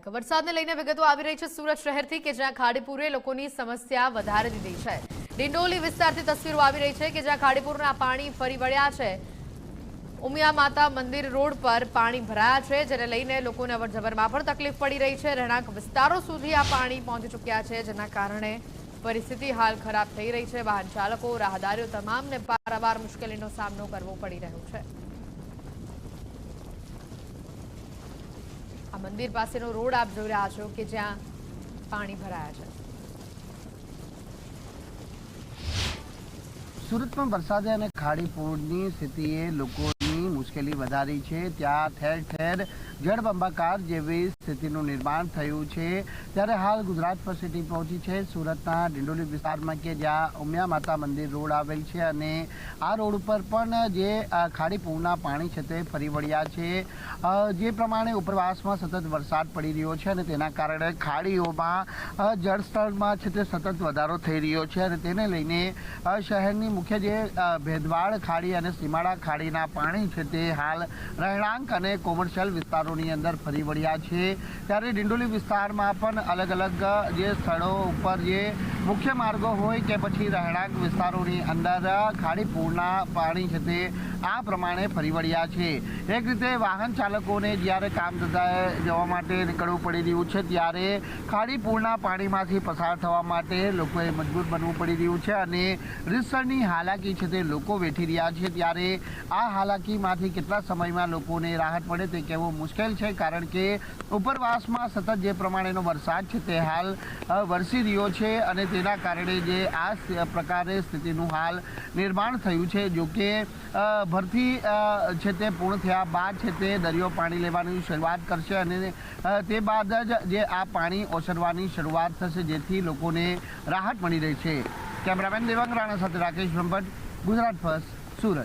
હાલ વરસાદને લઈને વિગતો આવી રહી છે સુરત શહેરથી કે જ્યાં ખાડીપુરે લોકોની સમસ્યા વધારી દીધી છે। ડિંડોલી વિસ્તારથી તસવીરો આવી રહી છે કે જ્યાં ખાડીપુરના પાણી ફરી વળ્યા છે। ઉમિયા માતા મંદિર રોડ પર પાણી ભરાયા છે, જેને લઈને લોકોને અવરજવરમાં પણ તકલીફ પડી રહી છે। રહેણાંક વિસ્તારો સુધી આ પાણી પહોંચી ચૂક્યા છે, જેના કારણે પરિસ્થિતિ હાલ ખરાબ થઈ રહી છે। વાહન ચાલકો, રાહદારીઓ તમામને પારાવાર મુશ્કેલીનો સામનો કરવો પડી રહ્યો છે। આ મંદિર પાસેનો રોડ આપ જોઈ રહ્યા છો કે જ્યાં પાણી ભરાયા છે। સુરતમાં વરસાદે અને ખાડીપુરની સ્થિતિએ લોકોની મુશ્કેલી વધારી છે। ત્યાં ઠેર ઠેર જળબંબાકાર જેવી સ્થિતિનું નિર્માણ થયું છે। ત્યારે હાલ ગુજરાત ફર્સ્ટ સિટી પહોંચી છે સુરતના ડિંડોલી વિસ્તારમાં કે જ્યાં ઉમિયા માતા મંદિર રોડ આવેલ છે અને આ રોડ ઉપર પણ જે ખાડીપુરના પાણી છે તે ફરી વળ્યા છે। જે પ્રમાણે ઉપરવાસમાં સતત વરસાદ પડી રહ્યો છે અને તેના કારણે ખાડીઓમાં જળસ્તરમાં છે તે સતત વધારો થઈ રહ્યો છે અને તેને લઈને શહેરની મુખ્ય જે ભેદવાડ ખાડી અને સીમાડા ખાડીના પાણી છે તે હાલ રહેણાંક અને કોમર્શિયલ વિસ્તારોની અંદર ફરી વળ્યા છે। ત્યારે ડિંડોલી વિસ્તારમાં પણ અલગ અલગ જે સ્થળો ઉપર જે મુખ્ય માર્ગો હોય કે પછી રહેણાંક વિસ્તારોની અંદર ખાડીપુરના પાણી છે તે આ પ્રમાણે ફરી વળ્યા છે। એક રીતે વાહન ચાલકોને જ્યારે કામ ધંધાએ જવા માટે નીકળવું પડી રહ્યું છે ત્યારે ખાડીપુરના પાણીમાંથી પસાર થવા માટે લોકોએ મજબૂર બનવું પડી રહ્યું છે અને રીતસરની હાલાકી છે તે લોકો વેઠી રહ્યા છે। ત્યારે આ હાલાકીમાંથી કેટલા સમયમાં લોકોને રાહત મળે તે કહેવું મુશ્કેલ છે, કારણ કે ઉપરવાસમાં સતત જે પ્રમાણેનો વરસાદ છે તે હાલ વરસી રહ્યો છે અને તેના કારણે જે આ પ્રકારે સ્થિતિનું હાલ નિર્માણ થયું છે। જો કે ભરતી છે તે પૂર્ણ થયા બાદ છે તે દરિયો પાણી લેવાની શરૂઆત કરશે અને તે બાદ જ જે આ પાણી ઓસરવાની શરૂઆત થશે, જેથી લોકોને રાહત મળી રહી છે। કેમેરામેન દેવાંગ રાણા સાથે રાકેશ બ્રહ્મભટ્ટ, ગુજરાત ફર્સ્ટ, સુરત।